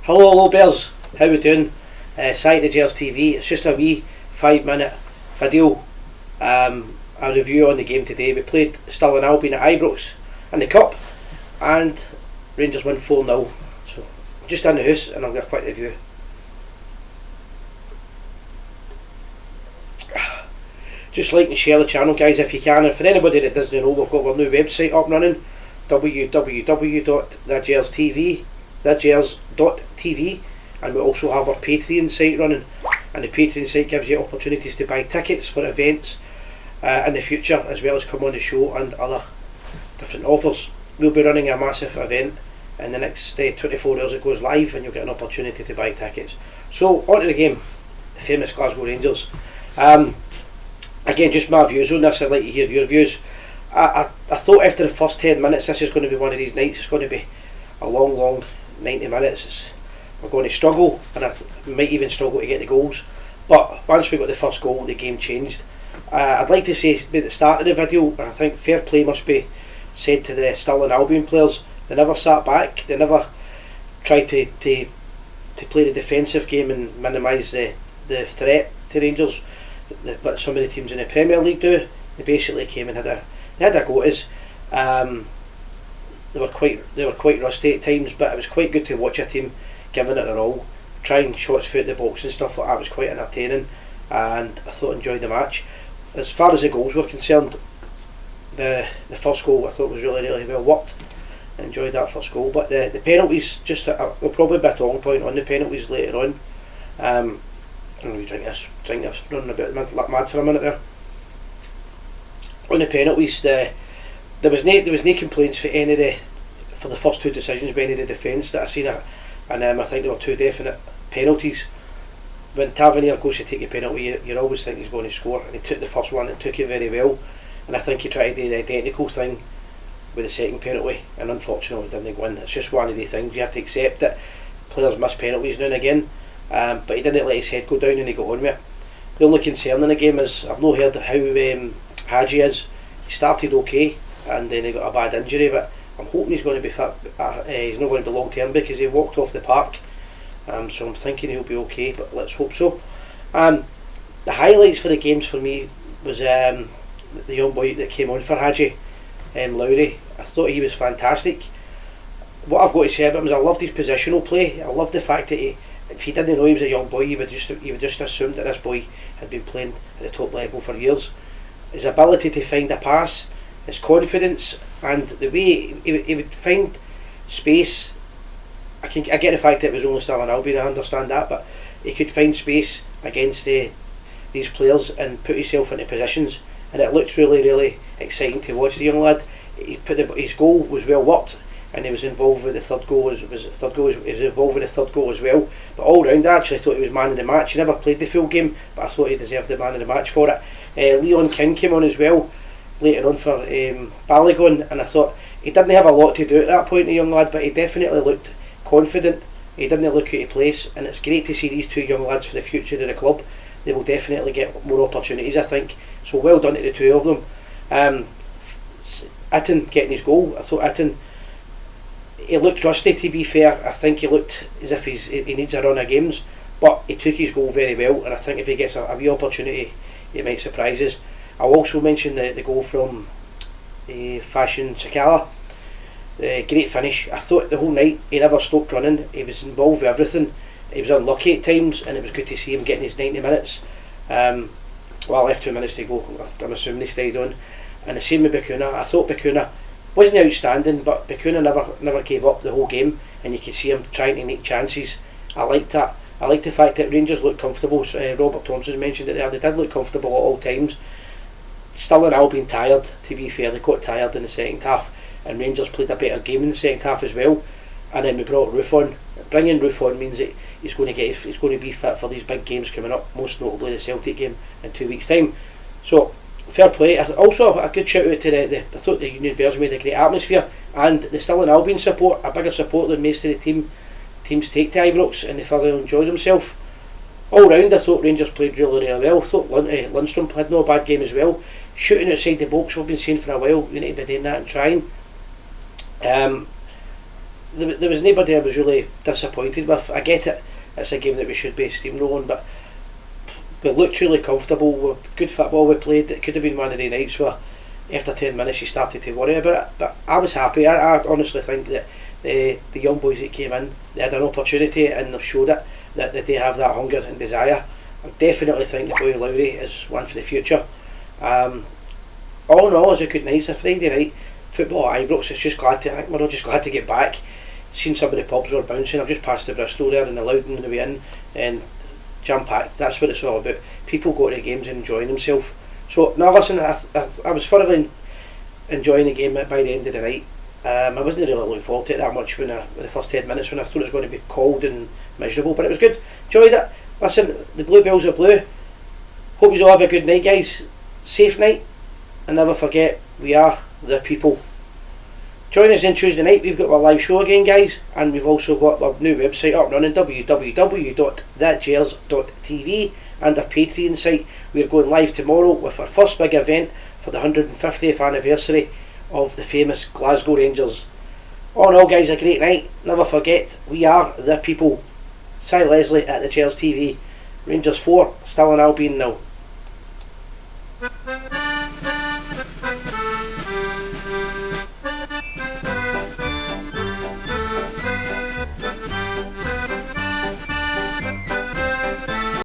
Hello Bears, how we doing? Site the Gers TV. It's just a wee 5-minute video, a review on the game today. We played Stirling Albion at Ibrox in the Cup and Rangers won 4-0. So just in the house and I'll get a quick review. Just like and share the channel, guys, if you can. And for anybody that doesn't know, we've got our new website up and running, www.thegers.tv, and we also have our Patreon site running, and the Patreon site gives you opportunities to buy tickets for events in the future, as well as come on the show and other different offers. We'll be running a massive event in the next 24 hours. It goes live and you'll get an opportunity to buy tickets. So on to the game, the famous Glasgow Rangers. Again, just my views on this. I'd like to hear your views. I thought after the first 10 minutes this is going to be one of these nights. It's going to be a long 90 minutes. We're going to struggle, and I might even struggle to get the goals, but once we got the first goal, the game changed. I'd like to say at the start of the video, I think fair play must be said to the Stirling Albion players. They never sat back, they never tried to play the defensive game and minimise the threat to Rangers, but so many teams in the Premier League do. They basically came and had a go at us. They were quite rusty at times, but it was quite good to watch a team giving it their all, trying shots through the box and stuff like that. It was quite entertaining, and I thought I enjoyed the match. As far as the goals were concerned, the first goal I thought was really well worked. I enjoyed that first goal, but the penalties, just there'll probably be a talking point on the penalties later on. I'm going to drink this, running a bit mad for a minute there. On the penalties, there was no complaints for for the first two decisions by any of the defence that I seen it, and I think there were two definite penalties. When Tavernier goes to take a penalty, you always think he's going to score, and he took the first one and took it very well, and I think he tried to do the identical thing with the second penalty, and unfortunately didn't win. It's just one of the things you have to accept, that players miss penalties now and again, but he didn't let his head go down and he got on with it. The only concern in the game is I've not heard how Hagi is. He started okay and then he got a bad injury, but I'm hoping he's going to be fit. He's not going to be long term because he walked off the park, so I'm thinking he'll be okay, but let's hope so. The highlights for the games for me was the young boy that came on for Hagi, Lowry. I thought he was fantastic. What I've got to say about him is I loved his positional play. I loved the fact that if he didn't know he was a young boy, he would just assume that this boy had been playing at the top level for years. His ability to find a pass, his confidence, and the way he would find space. I get the fact that it was only Stirling Albion, I understand that, but he could find space against these players and put himself into positions, and it looked really exciting to watch the young lad. His goal was well worked, and he was involved with the third goal. He was involved with the third goal as well. But all round, I actually thought he was man of the match. He never played the full game, but I thought he deserved the man of the match for it. Leon King came on as well later on for Balogun, and I thought he didn't have a lot to do at that point, the young lad, but he definitely looked confident. He didn't look out of place, and it's great to see these two young lads for the future of the club. They will definitely get more opportunities, I think. So well done to the two of them. Itten getting his goal. I thought Itten, he looked rusty, to be fair. I think he looked as if he needs a run of games, but he took his goal very well, and I think if he gets a wee opportunity, it might surprise us. I'll also mention the goal from Fashion Sakala. Great finish. I thought the whole night he never stopped running. He was involved with everything. He was unlucky at times, and it was good to see him getting his 90 minutes. Well, left 2 minutes to go. I'm assuming they stayed on. And the same with Bakuna. I thought Bakuna wasn't outstanding, but Bakuna never gave up the whole game, and you could see him trying to make chances. I liked that. I liked the fact that Rangers looked comfortable. Robert Thompson mentioned it there. They did look comfortable at all times. Stirling Albion tired, to be fair. They got tired in the second half, and Rangers played a better game in the second half as well. And then we brought Roof on. Bringing Roof on means that he's going to be fit for these big games coming up, most notably the Celtic game in 2 weeks' time. So fair play. Also a good shout out to I thought the Union Bears made a great atmosphere, and the Stirling Albion support, a bigger support than most of the teams take to Ibrox, and they thoroughly enjoyed themselves. All round I thought Rangers played really well. I thought Lundstrom had no bad game as well. Shooting outside the box, we've been saying for a while, we need to be doing that and trying. there was nobody I was really disappointed with. I get it, it's a game that we should be steamrolling, but we looked really comfortable, with good football we played. It could have been one of the nights where after 10 minutes you started to worry about it, but I was happy. I honestly think that the young boys that came in, they had an opportunity and they've showed it, that they have that hunger and desire. I definitely think the boy Lowry is one for the future. All in all, it was a good night. It's a Friday night football at Ibrox. It's just glad to, I think we're all just glad to get back. Seen some of the pubs were bouncing. I've just passed the Bristol there and the Loudon on the way in, and jam packed. That's what it's all about. People go to the games and enjoying themselves. So now listen, I was thoroughly enjoying the game by the end of the night. I wasn't really looking forward to it that much when the first 10 minutes, when I thought it was going to be cold and miserable, but it was good. Enjoyed it. Listen, the Bluebells are blue. Hope you all have a good night, guys. Safe night, and never forget, we are the people. Join us on Tuesday night. We've got our live show again, guys, and we've also got our new website up and running, www.thatgers.tv, and our Patreon site. We're going live tomorrow with our first big event for the 150th anniversary of the famous Glasgow Rangers. All in all, guys, a great night. Never forget, we are the people. Si Leslie at the Gers TV. Rangers 4, Stirling Albion 0.